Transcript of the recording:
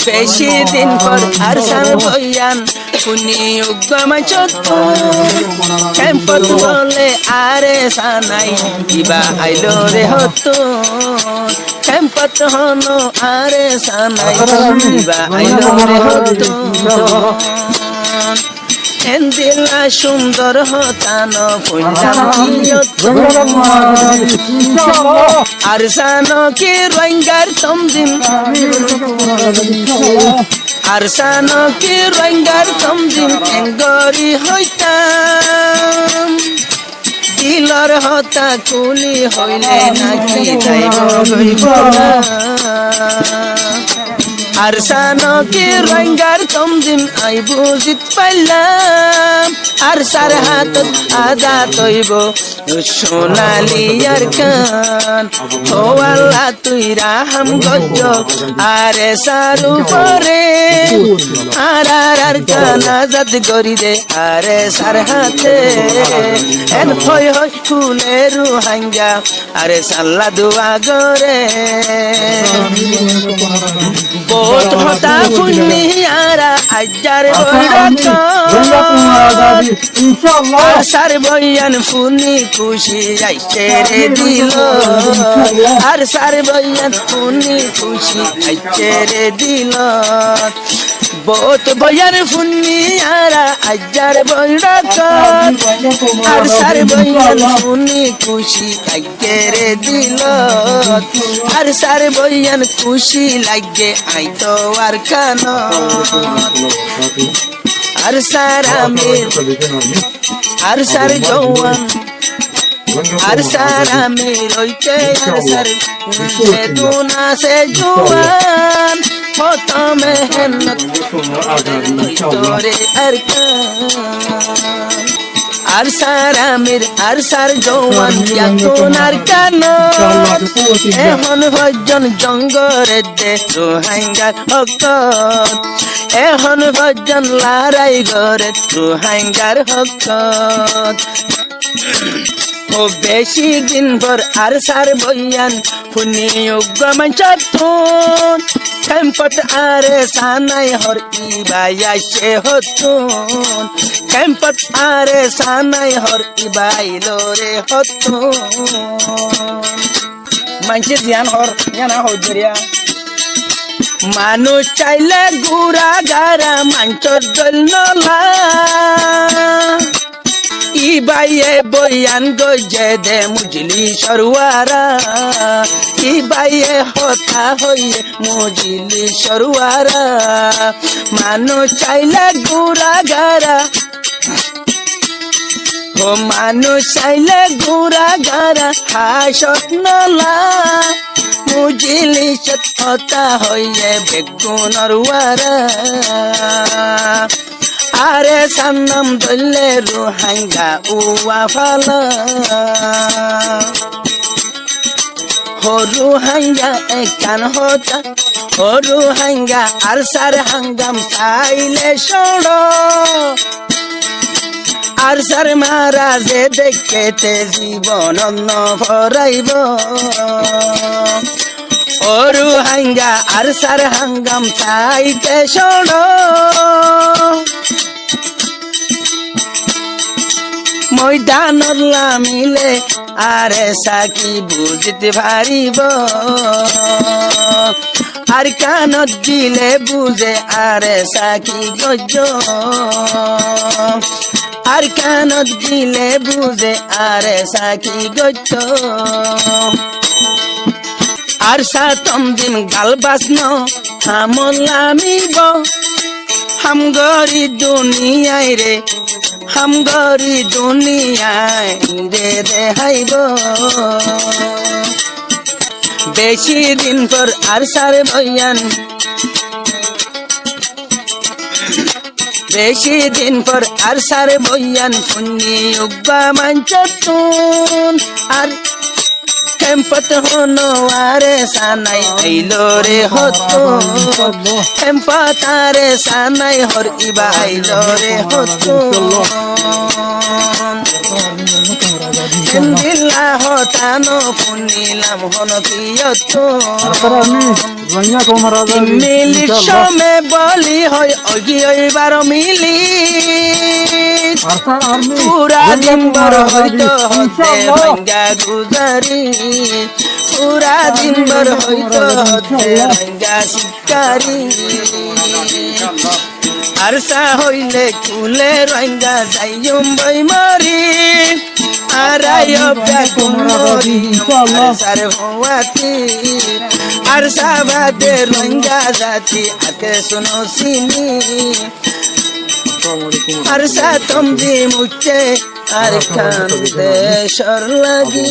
বেশি দিন পর আর সার বয়ান শুনি উগ্রমাই ক্যাম্পত বলে আরে সানাই কিবা আইলো রে হতো ক্যাম্পত হনো আরে সানাই কিবা আইলো রে হতো এন্দিলা সুন্দর হতান আর সানো কি রোহিঙ্গার তমদিন আর সানো কি রোহিঙ্গার তমদিন এঙ্গরি হইতাম দিলর হতা কুলি হইলে নাকি যাইব হইব আর সানো কি রোহিঙ্গার তমদিন আই বুঝিত পাইলাম আর সার হাত আদা তৈব সোনালি আর কান ও আল্লাহ তুই রাহাম গজ্জ আরে সারু পরে আর কান আজাদ করি দে আরে সার হাতে এন হই হই ফুলে রুহাঙ্গা আরে সাল্লা দুয়া গরে বহুত হতা ফুন্নি আরা আজার আর সার বইয়ান ফুনি খুশি আইছে রে দিল আর সার বইয়ান ফুনি খুশি আইছে রে দিল বহুত বইয়ান ফুন্নি আরা আজার বৈরকন আর সার বইয়ান ফুনি খুশি আইছে রে দিল আর সার বইয়ান খুশি লাগে আইতো আর কান আর সার আমির আর সার জওয়ান আর সার আমির হইতে আর সার সে দুনা সে জওয়ান কত মেহনত তোরে আর কান আর সার আমির আর সার জওয়ান ইয়াতুন আর কান এখন ভজন জঙ্গরে দে রোহিঙ্গার হক এখন ভজন লড়াই ঘরে রোহিঙ্গার হক ও বেশি দিন পর আর সার বইয়ান ফুনি উগ্রমান চতুন ক্যাম্পত আরে সানাই হর ইবাই সে হতুন ক্যাম্পত আরে সানাই হর ইবাইলো রে হতুন মানছে ধ্যান হর জানা হজরিয়া মানুষ চাইলে গুড়া গারা মাঞ্চর দল নলা ইবাইয়ে বয়ান গজে দে মুজলি সরওয়ারা ইবাইয়ে হতা হইয়ে মুজলি সরওয়ারা মানুষ চাইলে গুড়া গারা ও মানুষ চাইলে গুড়া গারা হাসত নলা মুজলি সত্যতা হইয়ে বেগুনর ওয়ারা আরে সান্নাম দলে রোহিঙ্গা উয়া ফালা হো রোহিঙ্গা একান হতা হো রোহিঙ্গা আর সার হাঙ্গাম চাইলে শোনো আর সার মহারাজে দেখতে জীবন ভরাইব ও রোহিঙ্গা আর সার হাঙ্গাম চাইতে শোনো ময়দানত নামিলে আরে সাকি বুঝতে পারিব আর কানত দিলে বুঝে আরে সাকি গজ আর কানত দিলে বুঝে আরে সাকি গজ আর সাতম দিন গাল বাসন হামলামিব হাম গরি দুনিয়ায় রে হাম গরি দুনিয়ায় রে দেখাইব বেশি দিন পর আর সার বয়ান বেশি দিন পর আর সার বয়ান শুনি উগ্বা মাঞ্চতুন আর ক্যাম্পত হনো আরে সানাই আইলো রে হতো ক্যাম্পত আরে সানাই হর ইবা আইলো রে হতো দিলা হতানো পুনিলাম হন কিয়তো মিলির সমে বলি হয় অগিবার মিলি পুরা দিন বড় হইতো হতে ভাঙ্গা গুজারি পুরা দিন বড় হইতো হতে ভাঙ্গা শিকারি আরসা হইলে কুলে রঙ্গা যাইম বই মরি আরায় ব্যাকুমরি আরসার হওয়াতি আরসা বাদে রঙ্গা যাতি আকে শুনো সিনি আরসা তুমি মুখে আর খান দেশর লাগি